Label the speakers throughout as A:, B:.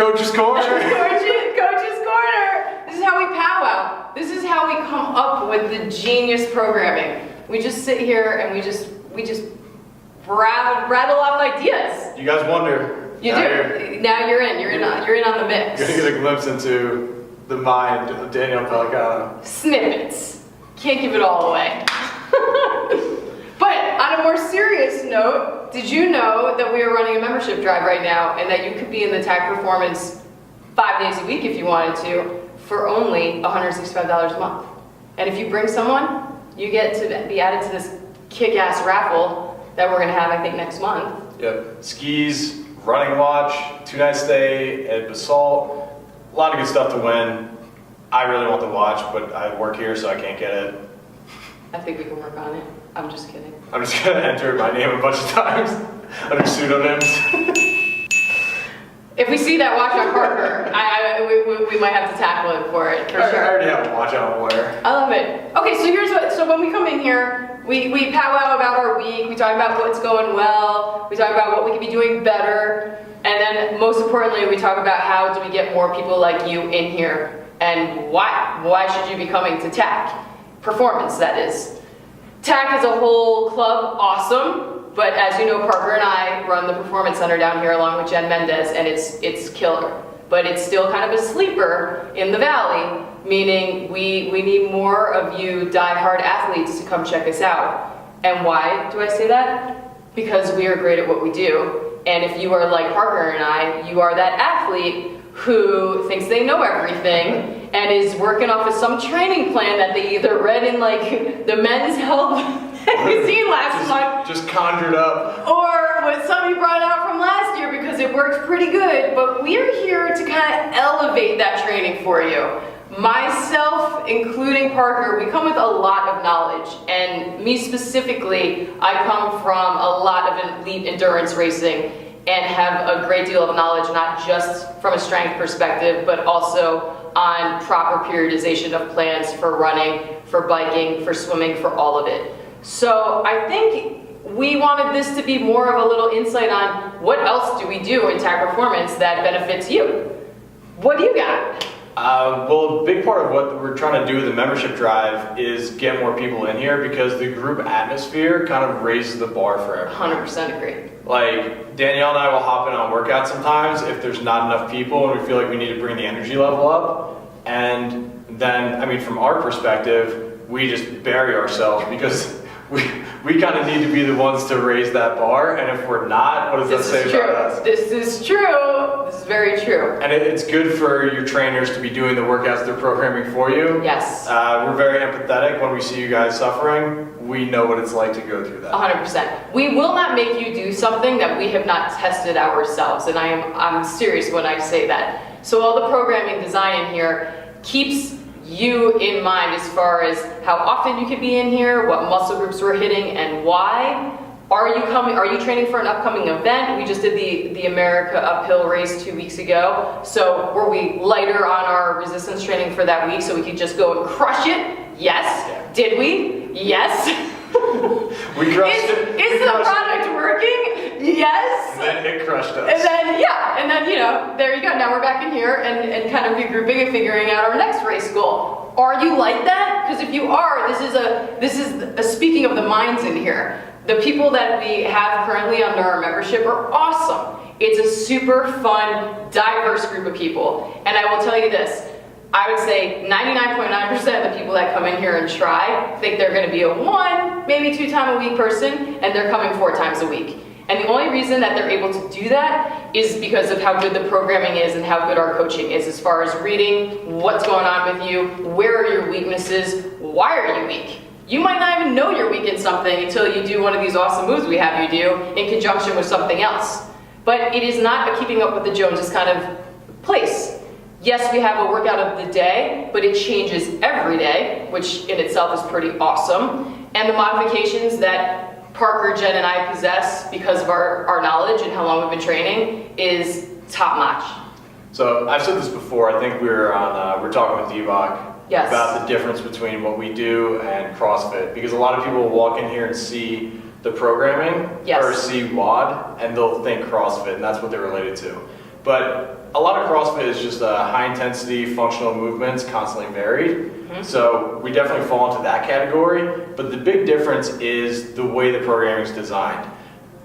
A: Coach's Corner.
B: Coach's Corner. This is how we powwow. This is how we come up with the genius programming. We just sit here and we just rattle off ideas.
A: You guys wonder.
B: You do. Now you're in. You're in on the mix.
A: You're gonna get a glimpse into the mind of Danielle Pellicano.
B: Snippets. Can't give it all away. But on a more serious note, did you know that we are running a membership drive right now and that you could be in the TAC Performance 5 days a week if you wanted to for only $165 a month? And if you bring someone, you get to be added to this kick-ass raffle that we're gonna have, I think, next month.
A: Yep. Skis, running watch, 2-night stay at Basalt. A lot of good stuff to win. I really want the watch, but I work here, so I can't get it.
B: I think we can work on it. I'm just kidding.
A: I'm just gonna enter my name a bunch of times under pseudonyms.
B: If we see that watch on Parker, we might have to tackle him for it, for
A: I
B: sure.
A: already have a watch I don't wear.
B: I love it. Okay, so here's what, so when we come in here, we powwow about our week, we talk about what's going well, we talk about what we could be doing better, and then most importantly, we talk about how do we get more people like you in here, and why should you be coming to TAC Performance, that is. TAC as a whole club, awesome, but as you know, Parker and I run the Performance Center down here along with Jen Mendez, and it's killer. But it's still kind of a sleeper in the valley, meaning we need more of you die-hard athletes to come check us out. And why do I say that? Because we are great at what we do, and if you are like Parker and I, you are that athlete who thinks they know everything and is working off of some training plan that they either read in like the Men's Health magazine last month,
A: just conjured up,
B: or what somebody brought out from last year because it worked pretty good. But we're here to kind of elevate that training for you. Myself, including Parker, we come with a lot of knowledge, and me specifically, I come from a lot of elite endurance racing and have a great deal of knowledge, not just from a strength perspective, but also on proper periodization of plans for running, for biking, for swimming, for all of it. So I think we wanted this to be more of a little insight on what else do we do in TAC Performance that benefits you. What do you got?
A: Well, a big part of what we're trying to do with the membership drive is get more people in here because the group atmosphere kind of raises the bar for everyone.
B: 100% agree.
A: Like, Danielle and I will hop in on workouts sometimes if there's not enough people and we feel like we need to bring the energy level up. And then, I mean, from our perspective, we just bury ourselves because we kind of need to be the ones to raise that bar, and if we're not, what does that say about us?
B: This is true. This is very true.
A: And it's good for your trainers to be doing the workouts they're programming for you.
B: Yes.
A: We're very empathetic when we see you guys suffering. We know what it's like to go through that.
B: 100%. We will not make you do something that we have not tested ourselves, and I'm serious when I say that. So all the programming design in here keeps you in mind as far as how often you could be in here, what muscle groups we're hitting, and why. Are you training for an upcoming event? We just did the America uphill race 2 weeks ago. So were we lighter on our resistance training for that week so we could just go and crush it? Yes. Yeah. Did we? Yes.
A: We crushed it.
B: Is the product working? Yes.
A: And then it crushed us.
B: And then, you know, there you go. Now we're back in here and kind of regrouping and figuring out our next race goal. Are you like that? Because if you are, this is a speaking of the minds in here. The people that we have currently under our membership are awesome. It's a super fun, diverse group of people. And I will tell you this, I would say 99.9% of the people that come in here and try think they're going to be a 1, maybe 2 time a week person, and they're coming 4 times a week. And the only reason that they're able to do that is because of how good the programming is and how good our coaching is as far as reading what's going on with you, where are your weaknesses, why are you weak? You might not even know you're weak in something until you do one of these awesome moves we have you do in conjunction with something else. But it is not a keeping up with the Joneses kind of place. Yes, we have a workout of the day, but it changes every day, which in itself is pretty awesome. And the modifications that Parker, Jen, and I possess because of our knowledge and how long we've been training is top notch.
A: So I've said this before, I think we were talking with Devok about the difference between what we do and CrossFit, because a lot of people will walk in here and see the programming or see WOD and they'll think CrossFit, and that's what they're related to. But a lot of CrossFit is just high intensity functional movements, constantly varied. So we definitely fall into that category. But the big difference is the way the programming is designed.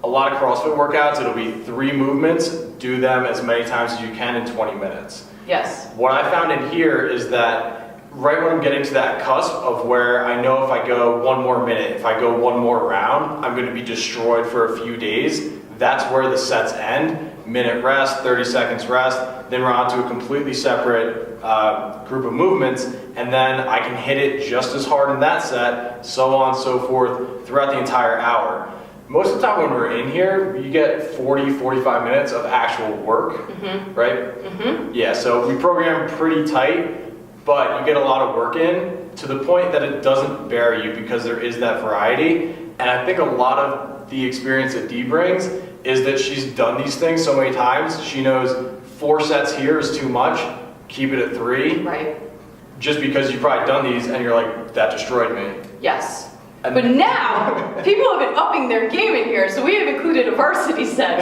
A: A lot of CrossFit workouts, it'll be 3 movements, do them as many times as you can in 20 minutes.
B: Yes.
A: What I found in here is that right when I'm getting to that cusp of where I know if I go 1 more minute, if I go 1 more round, I'm going to be destroyed for a few days. That's where the sets end. Minute rest, 30 seconds rest, then we're on to a completely separate group of movements, and then I can hit it just as hard in that set, so on and so forth, throughout the entire hour. Most of the time when we're in here, you get 40, 45 minutes of actual work, right? Yeah, so we program pretty tight, but you get a lot of work in to the point that it doesn't bury you because there is that variety. And I think a lot of the experience that Dee brings is that she's done these things so many times. She knows 4 sets here is too much, keep it at 3.
B: Right.
A: Just because you've probably done these and you're like, that destroyed me.
B: Yes. But now, people have been upping their game in here, so we have included a varsity set,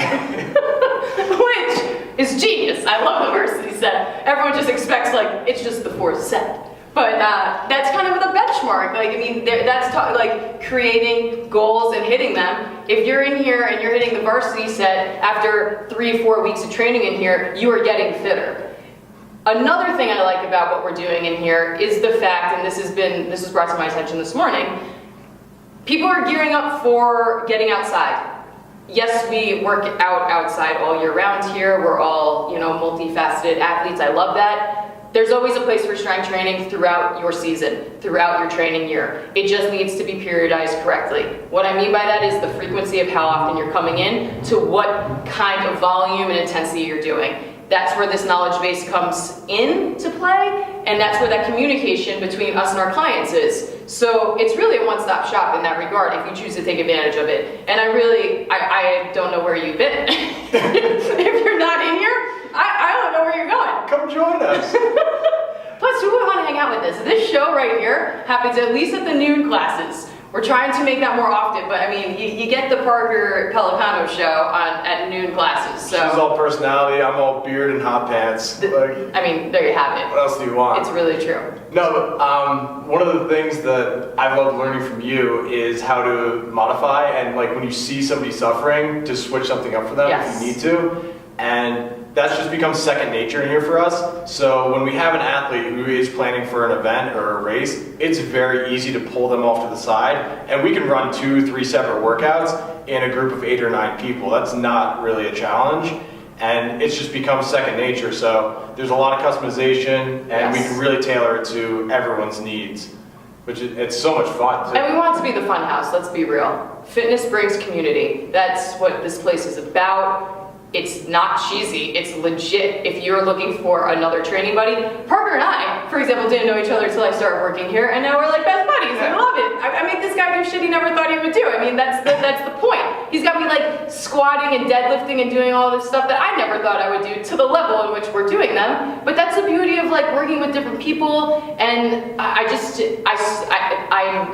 B: which is genius. I love the varsity set. Everyone just expects, like, it's just the 4th set. But that's kind of the benchmark. Like, I mean, that's like creating goals and hitting them. If you're in here and you're hitting the varsity set after 3-4 weeks of training in here, you are getting fitter. Another thing I like about what we're doing in here is the fact, and this was brought to my attention this morning, people are gearing up for getting outside. Yes, we work out outside all year round here. We're all, multifaceted athletes. I love that. There's always a place for strength training throughout your season, throughout your training year. It just needs to be periodized correctly. What I mean by that is the frequency of how often you're coming in to what kind of volume and intensity you're doing. That's where this knowledge base comes into play, and that's where that communication between us and our clients is. So it's really a one-stop shop in that regard if you choose to take advantage of it. And I don't know where you've been. If you're not in here, I don't know where you're going.
A: Come join us.
B: Plus, who would want to hang out with this? This show right here happens at least at the noon classes. We're trying to make that more often, but I mean, you get the Parker Pelicano show at noon classes. So
A: She's all personality, I'm all beard and hot pants.
B: I mean, there you have it.
A: What else do you want?
B: It's really true.
A: No, but one of the things that I love learning from you is how to modify and like when you see somebody suffering, to switch something up for them if you need to. And that's just become second nature in here for us. So when we have an athlete who is planning for an event or a race, it's very easy to pull them off to the side. And we can run 2-3 separate workouts in a group of 8 or 9 people. That's not really a challenge. And it's just become second nature. So there's a lot of customization and we can really tailor it to everyone's needs, which it's so much fun too.
B: And we want it to be the fun house, let's be real. Fitness brings community. That's what this place is about. It's not cheesy, it's legit. If you're looking for another training buddy, Parker and I, for example, didn't know each other until I started working here, and now we're like best buddies. I love it. I made this guy do shit he never thought he would do. I mean, that's the point. He's got me like squatting and deadlifting and doing all this stuff that I never thought I would do to the level in which we're doing them. But that's the beauty of like working with different people, and I'm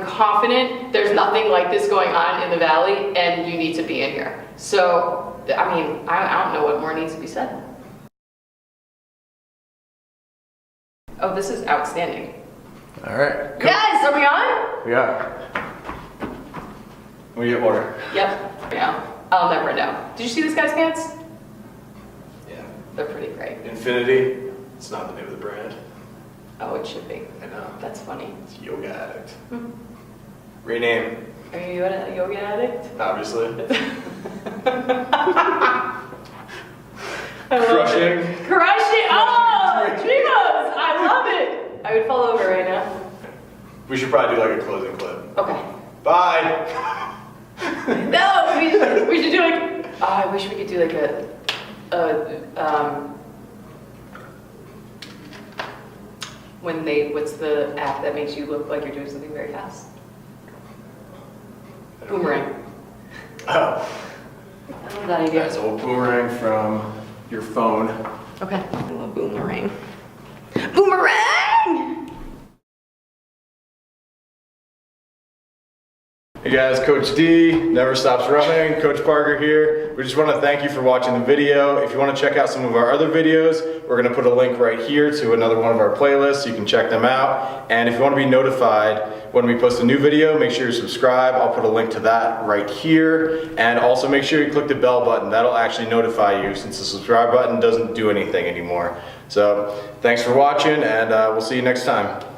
B: confident there's nothing like this going on in the Valley, and you need to be in here. So, I mean, I don't know what more needs to be said. Oh, this is outstanding.
A: All right. Cool.
B: Yes, are we on?
A: Yeah. We get water.
B: Yep, yeah. I'll never know. Did you see this guy's pants?
A: Yeah.
B: They're pretty great.
A: Infinity. It's not the name of the brand.
B: Oh, it should be.
A: I know.
B: That's funny.
A: It's Yoga Addict. Rename.
B: Are you a yoga addict?
A: Obviously.
B: Crushing. Crushing. Oh, Chivas. I love it. I would fall over right now.
A: We should probably do like a closing clip.
B: Okay.
A: Bye.
B: No, we should do like. Oh, I wish we could do like what's the app that makes you look like you're doing something very fast? Boomerang.
A: Oh.
B: I love that idea.
A: That's a little boomerang from your phone.
B: Okay. I love boomerang. Boomerang!
A: Hey guys, Coach D, never stops running. Coach Parker here. We just want to thank you for watching the video. If you want to check out some of our other videos, we're going to put a link right here to another one of our playlists. You can check them out. And if you want to be notified when we post a new video, make sure you subscribe. I'll put a link to that right here. And also make sure you click the bell button. That'll actually notify you, since the subscribe button doesn't do anything anymore. So thanks for watching, and we'll see you next time.